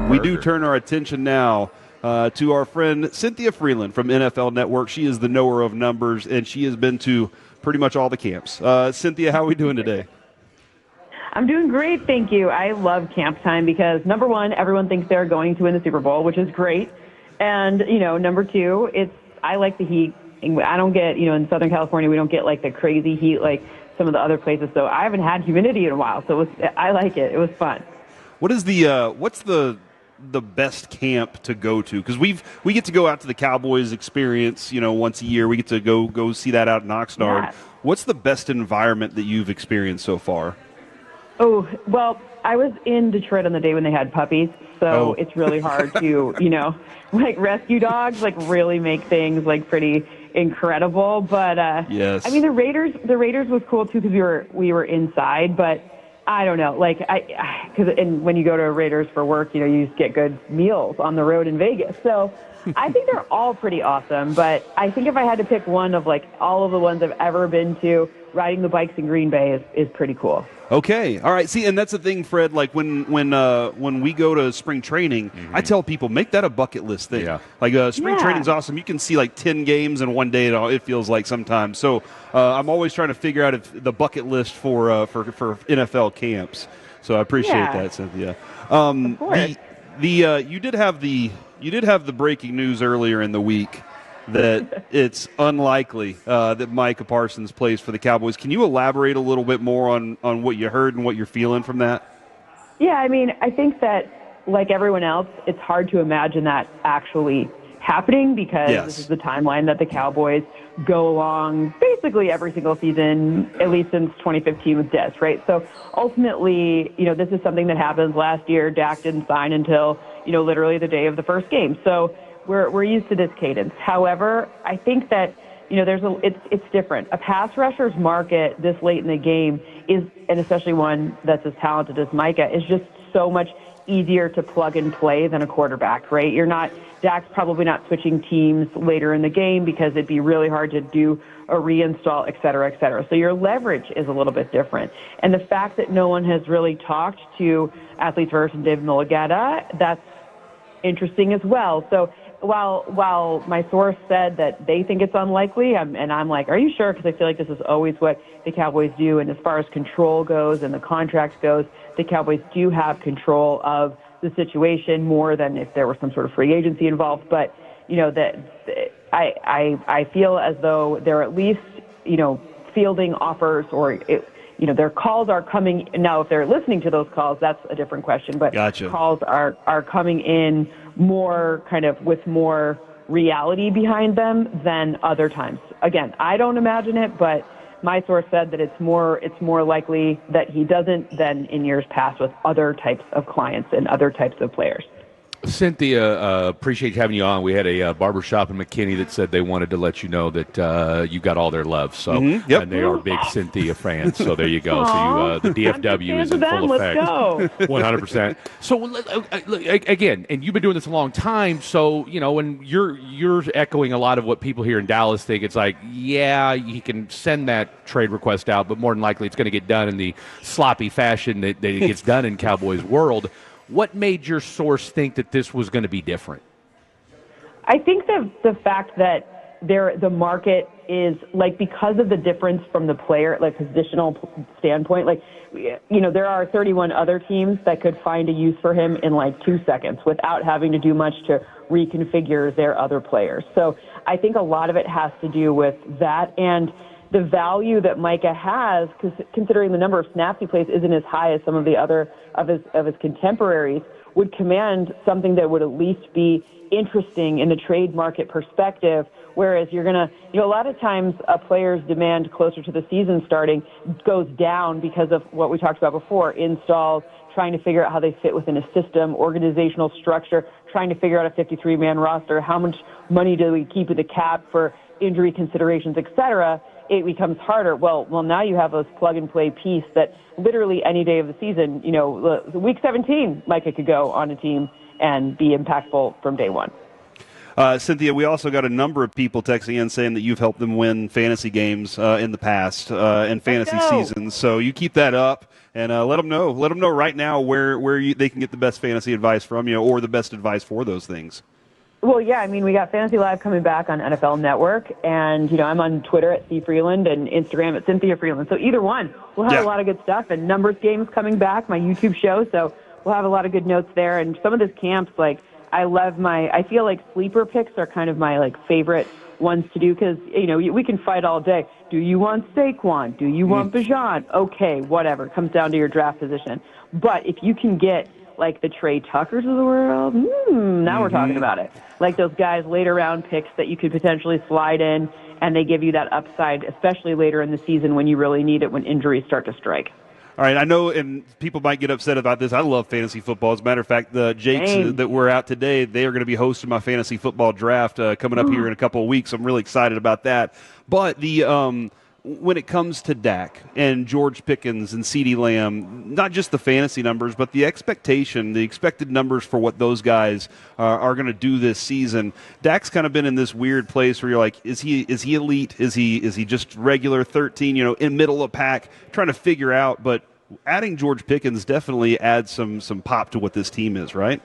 We do turn our attention now to our friend Cynthia Frelund from NFL Network. She is the knower of numbers, and she has been to pretty much all the camps. Cynthia, how are we doing today? I'm doing great, thank you. I love camp time because, number one, everyone thinks they're going to win the Super Bowl, which is great. And, number two, I like the heat. I don't get, in Southern California, we don't get, like, the crazy heat like some of the other places. So I haven't had humidity in a while, so I like it. It was fun. What is what's the best camp to go to? Because we get to go out to the Cowboys experience, once a year. We get to go see that out in Oxnard. Yeah. What's the best environment that you've experienced so far? Oh, well, I was in Detroit on the day when they had puppies, so it's really hard to, like rescue dogs, like really make things like pretty incredible. But yes, I mean the Raiders was cool too because we were inside, but I don't know, like and when you go to Raiders for work, you just get good meals on the road in Vegas. So I think they're all pretty awesome, but I think if I had to pick one of like all of the ones I've ever been to, riding the bikes in Green Bay is pretty cool. Okay. All right. See, and that's the thing, Fred, like when we go to spring training, I tell people, make that a bucket list thing. Yeah. Like spring training's awesome. You can see like 10 games in one day, it feels like sometimes. So I'm always trying to figure out if the bucket list for NFL camps. So I appreciate that, Cynthia. Of course. You did have the breaking news earlier in the week that it's unlikely that Micah Parsons plays for the Cowboys. Can you elaborate a little bit more on what you heard and what you're feeling from that? Yeah, I mean, I think that, like everyone else, it's hard to imagine that actually happening because this is the timeline that the Cowboys go along basically every single season, at least since 2015 with Des, right? So ultimately, this is something that happens. Last year, Dak didn't sign until, literally the day of the first game. So we're used to this cadence. However, I think that it's different. A pass rusher's market this late in the game is, and especially one that's as talented as Micah, is just so much easier to plug and play than a quarterback, right? Dak's probably not switching teams later in the game because it'd be really hard to do a reinstall, et cetera, et cetera. So your leverage is a little bit different. And the fact that no one has really talked to Athletes First and David Mulligata, that's interesting as well. So while my source said that they think it's unlikely, I'm like, are you sure? Because I feel like this is always what the Cowboys do. And as far as control goes and the contract goes, the Cowboys do have control of the situation more than if there was some sort of free agency involved. But, I feel as though they're at least, fielding offers or, their calls are coming. Now, if they're listening to those calls, that's a different question. But Gotcha. Calls are coming in more kind of with more reality behind them than other times. Again, I don't imagine it, but my source said that it's more likely that he doesn't than in years past with other types of clients and other types of players. Cynthia, appreciate having you on. We had a barbershop in McKinney that said they wanted to let you know that you got all their love. So, and they are big Cynthia fans. So there you go. Aww. So the DFW is in full effect. Let's go. 100%. So again, and you've been doing this a long time. So when you're echoing a lot of what people here in Dallas think, it's like, yeah, you can send that trade request out, but more than likely it's going to get done in the sloppy fashion that it gets done in Cowboys world. What made your source think that this was going to be different? I think the fact that the market is, like, because of the difference from the player, like, positional standpoint, like, there are 31 other teams that could find a use for him in, like, 2 seconds without having to do much to reconfigure their other players. So I think a lot of it has to do with that and the value that Micah has, because considering the number of snaps he plays isn't as high as some of the other of his contemporaries, would command something that would at least be interesting in the trade market perspective. Whereas you're gonna, a lot of times a player's demand closer to the season starting goes down because of what we talked about before: installs, trying to figure out how they fit within a system, organizational structure, trying to figure out a 53-man roster, how much money do we keep in the cap for injury considerations, et cetera. It becomes harder. Well, now you have those plug-and-play piece that literally any day of the season, week 17, Micah could go on a team and be impactful from day one. Cynthia, we also got a number of people texting in saying that you've helped them win fantasy games in the past and fantasy seasons. So you keep that up and let them know. Let them know right now where they can get the best fantasy advice from you or the best advice for those things. Well, yeah, I mean, we got Fantasy Live coming back on NFL Network, and, I'm on Twitter at C Frelund and Instagram at Cynthia Frelund. So either one, we'll have a lot of good stuff. And Numbers Games coming back, my YouTube show, so we'll have a lot of good notes there. And some of this camps, I feel like sleeper picks are kind of my, favorite ones to do because, we can fight all day. Do you want Saquon? Do you want Bijan? Okay, whatever. It comes down to your draft position. But if you can get the Trey Tuckers of the world, now we're talking about it. Like those guys later round picks that you could potentially slide in, and they give you that upside, especially later in the season when you really need it when injuries start to strike. All right, I know, and people might get upset about this. I love fantasy football. As a matter of fact, the Jakes that we're out today, they are going to be hosting my fantasy football draft coming up here in a couple of weeks. I'm really excited about that. But when it comes to Dak and George Pickens and CeeDee Lamb, not just the fantasy numbers, but the expected numbers for what those guys are going to do this season. Dak's kind of been in this weird place where you're like, is he elite? Is he just regular 13? In middle of pack, trying to figure out. But adding George Pickens definitely adds some pop to what this team is, right?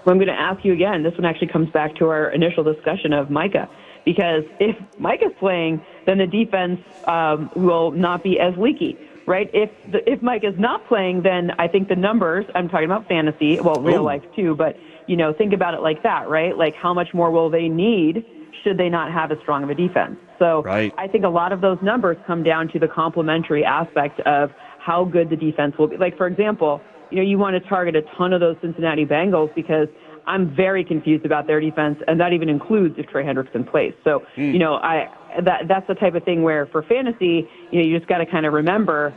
Well, I'm going to ask you again. This one actually comes back to our initial discussion of Micah. Because if Micah's playing, then the defense will not be as leaky, right? If Micah's not playing, then I think the numbers, I'm talking about fantasy, real life too, but, think about it like that, right? Like how much more will they need should they not have as strong of a defense? So I think a lot of those numbers come down to the complementary aspect of how good the defense will be. Like, for example, you want to target a ton of those Cincinnati Bengals because I'm very confused about their defense, and that even includes if Trey Hendrickson plays. So, that's the type of thing where for fantasy, you just got to kind of remember,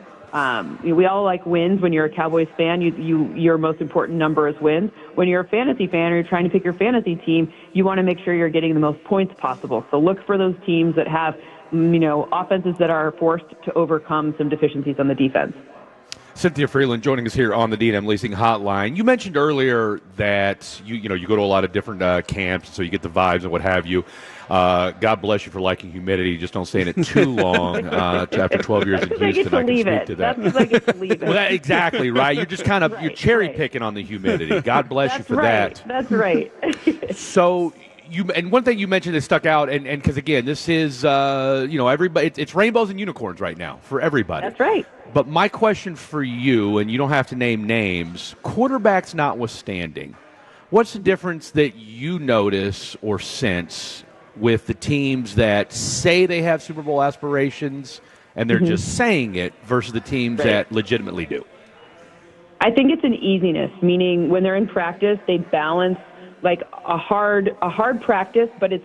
we all like wins. When you're a Cowboys fan, your most important number is wins. When you're a fantasy fan or you're trying to pick your fantasy team, you want to make sure you're getting the most points possible. So look for those teams that have, offenses that are forced to overcome some deficiencies on the defense. Cynthia Frelund joining us here on the D&M Leasing Hotline. You mentioned earlier that you go to a lot of different camps, so you get the vibes and what have you. God bless you for liking humidity. Just don't stay in it too long. After 12 years in Houston, I can speak to that. That's I get to leave it. Well, exactly right. You're just kind of you're cherry picking on the humidity. God bless you for that. That's right. So. And one thing you mentioned that stuck out, and because again, this is everybody. It's rainbows and unicorns right now for everybody. That's right. But my question for you, and you don't have to name names, quarterbacks notwithstanding, what's the difference that you notice or sense with the teams that say they have Super Bowl aspirations and they're just saying it versus the teams that legitimately do? I think it's an easiness, meaning when they're in practice, they balance like a hard practice, but they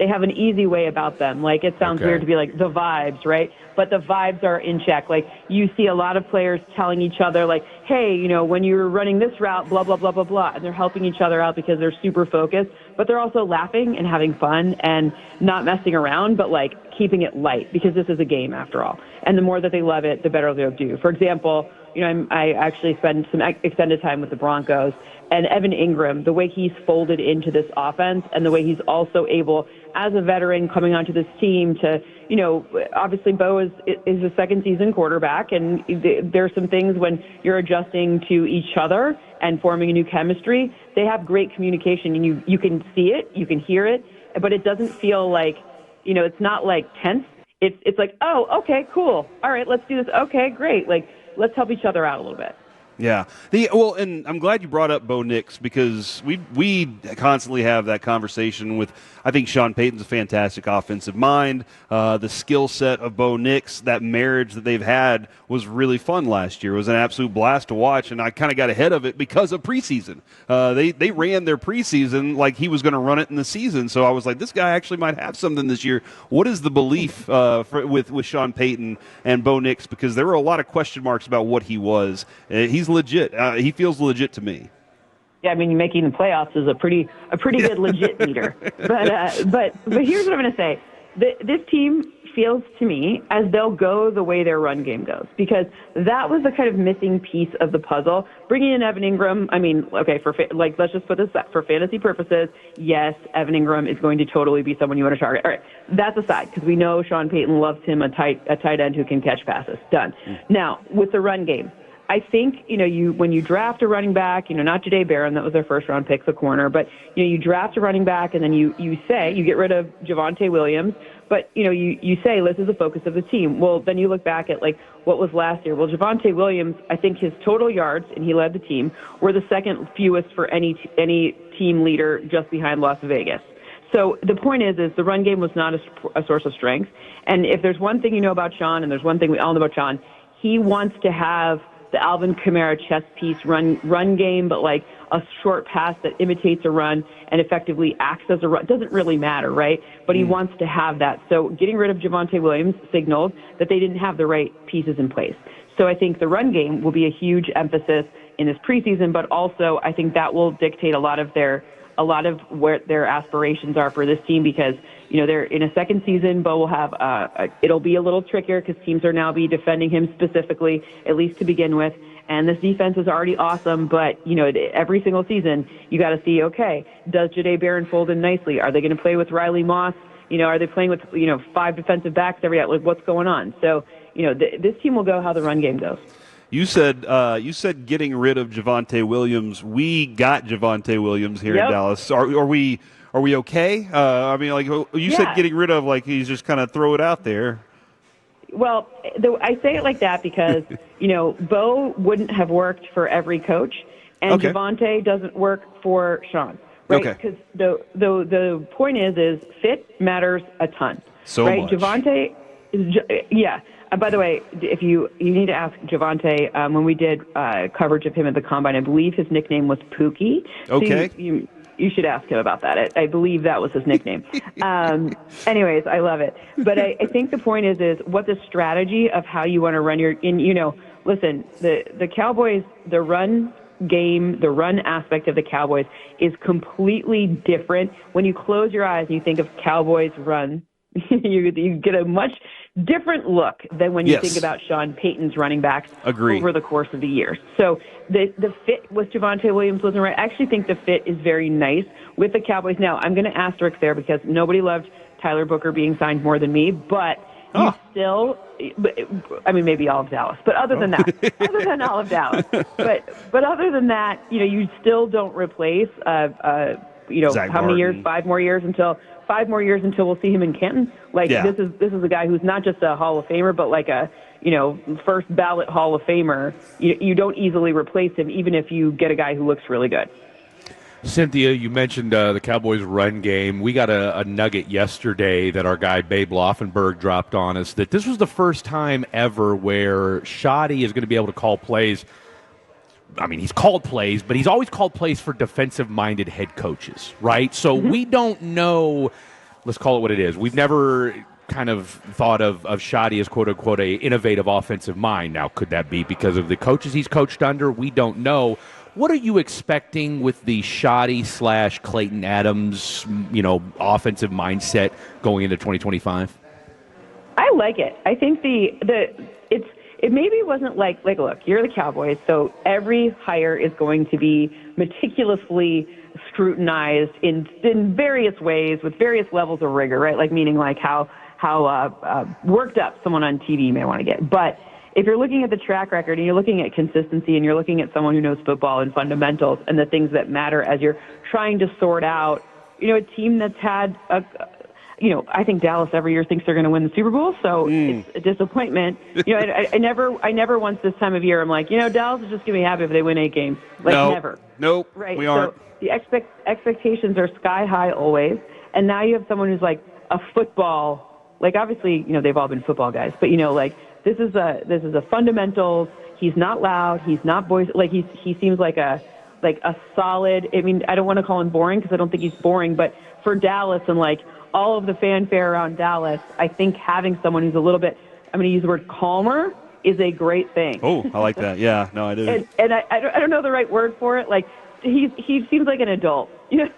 have an easy way about them. Like, it sounds weird to be like the vibes, right? But the vibes are in check. Like, you see a lot of players telling each other, like, hey, when you're running this route, blah, blah, blah, blah, blah. And they're helping each other out because they're super focused, but they're also laughing and having fun and not messing around, but keeping it light because this is a game after all. And the more that they love it, the better they'll do. For example, I actually spend some extended time with the Broncos, and Evan Ingram, the way he's folded into this offense and the way he's also able, as a veteran coming onto this team, to, obviously Bo is a second season quarterback, and there's some things when you're adjusting to each other and forming a new chemistry, they have great communication, and you can see it, you can hear it, but it doesn't feel like, it's not tense. It's like, oh, okay, cool. All right, let's do this. Okay, great. Let's help each other out a little bit. Yeah. And I'm glad you brought up Bo Nix because we constantly have that conversation with, I think Sean Payton's a fantastic offensive mind. The skill set of Bo Nix, that marriage that they've had was really fun last year. It was an absolute blast to watch, and I kind of got ahead of it because of preseason. They ran their preseason like he was going to run it in the season, so I was like, this guy actually might have something this year. What is the belief with Sean Payton and Bo Nix? Because there were a lot of question marks about what he was. He's legit. He feels legit to me. Yeah, I mean, making the playoffs is a pretty good legit meter. But here's what I'm going to say. This team feels to me as they'll go the way their run game goes, because that was the kind of missing piece of the puzzle. Bringing in Evan Ingram, I mean, okay, let's just put this for fantasy purposes. Yes, Evan Ingram is going to totally be someone you want to target. All right, that's aside, because we know Sean Payton loves him a tight end who can catch passes. Done. Now with the run game, I think, when you draft a running back, not Jahdae Barron, that was their first round pick, the corner, but, you draft a running back and then you get rid of Javonte Williams, but, you say this is the focus of the team. Well, then you look back at, what was last year. Well, Javonte Williams, I think his total yards, and he led the team, were the second fewest for any team leader, just behind Las Vegas. So the point is the run game was not a source of strength. And if there's one thing you know about Sean, and there's one thing we all know about Sean, he wants to have the Alvin Kamara chess piece run game, but like a short pass that imitates a run and effectively acts as a run. It doesn't really matter, right? But he wants to have that. So getting rid of Javonte Williams signaled that they didn't have the right pieces in place. So I think the run game will be a huge emphasis in this preseason, but also I think that will dictate a lot of where their aspirations are for this team, because they're in a second season. Bo will have it'll be a little trickier because teams are now be defending him specifically, at least to begin with. And this defense is already awesome, but every single season you got to see, okay, does Jahdae Barron fold in nicely? Are they going to play with Riley Moss? Are they playing with 5 defensive backs every out? Like, what's going on? So this team will go how the run game goes. You said getting rid of Javonte Williams. We got Javonte Williams here in Dallas. Are we okay? I mean, like you said, getting rid of, like he's just kind of throw it out there. Well, I say it like that because Bo wouldn't have worked for every coach, and Javonte doesn't work for Sean, right? Because the point is fit matters a ton, so right? much. Javonte, yeah. By the way, if you need to ask Javonte, when we did coverage of him at the Combine, I believe his nickname was Pookie. Okay. So you should ask him about that. I believe that was his nickname. Anyways, I love it. But I think the point is what the strategy of how you want to run listen, the Cowboys, the run game, the run aspect of the Cowboys is completely different. When you close your eyes and you think of Cowboys run, you get a much different look than when you think about Sean Payton's running backs over the course of the years. So the fit with Javonte Williams wasn't right. I actually think the fit is very nice with the Cowboys. Now, I'm going to asterisk there because nobody loved Tyler Booker being signed more than me, but you still, I mean, maybe all of Dallas, but other than that, other than all of Dallas, but other than that, you still don't replace, Zach how many years? Martin. 5 more years until we'll see him in Canton. This is a guy who's not just a Hall of Famer, but like a first ballot Hall of Famer. You don't easily replace him, even if you get a guy who looks really good. Cynthia, you mentioned the Cowboys' run game. We got a nugget yesterday that our guy Babe Laufenberg dropped on us, that this was the first time ever where Shoddy is going to be able to call plays. I mean, he's called plays, but he's always called plays for defensive-minded head coaches, right? So we don't know, let's call it what it is. We've never kind of thought of Shoddy as, quote-unquote, a innovative offensive mind. Now, could that be because of the coaches he's coached under? We don't know. What are you expecting with the Shoddy/Clayton Adams, offensive mindset going into 2025? I like it. I think it maybe wasn't like look, you're the Cowboys, so every hire is going to be meticulously scrutinized in various ways with various levels of rigor, right? Like meaning like how worked up someone on TV may want to get. But if you're looking at the track record and you're looking at consistency and you're looking at someone who knows football and fundamentals and the things that matter as you're trying to sort out, a team that's had I think Dallas every year thinks they're going to win the Super Bowl, so it's a disappointment. I never once this time of year I'm like, Dallas is just going to be happy if they win 8 games. Never. Nope. Right. We aren't. So the expectations are sky high always, and now you have someone who's like a football, like obviously they've all been football guys, but this is a fundamentals. He's not loud. He's not voice. Like he seems like a solid. I mean, I don't want to call him boring because I don't think he's boring, but for Dallas and like all of the fanfare around Dallas, I think having someone who's a little bit, I'm going to use the word calmer, is a great thing. Oh, I like that. Yeah, no, I do. and I don't know the right word for it. Like he seems like an adult. Like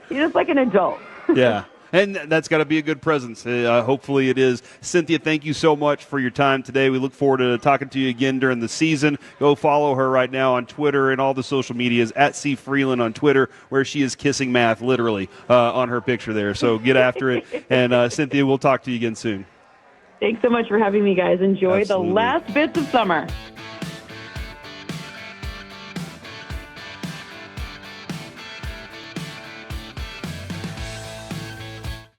he's just like an adult. Yeah. And that's got to be a good presence. Hopefully it is. Cynthia, thank you so much for your time today. We look forward to talking to you again during the season. Go follow her right now on Twitter and all the social medias, at C Frelund on Twitter, where she is kissing math literally on her picture there. So get after it. And Cynthia, we'll talk to you again soon. Thanks so much for having me, guys. Enjoy Absolutely. the last bits of summer.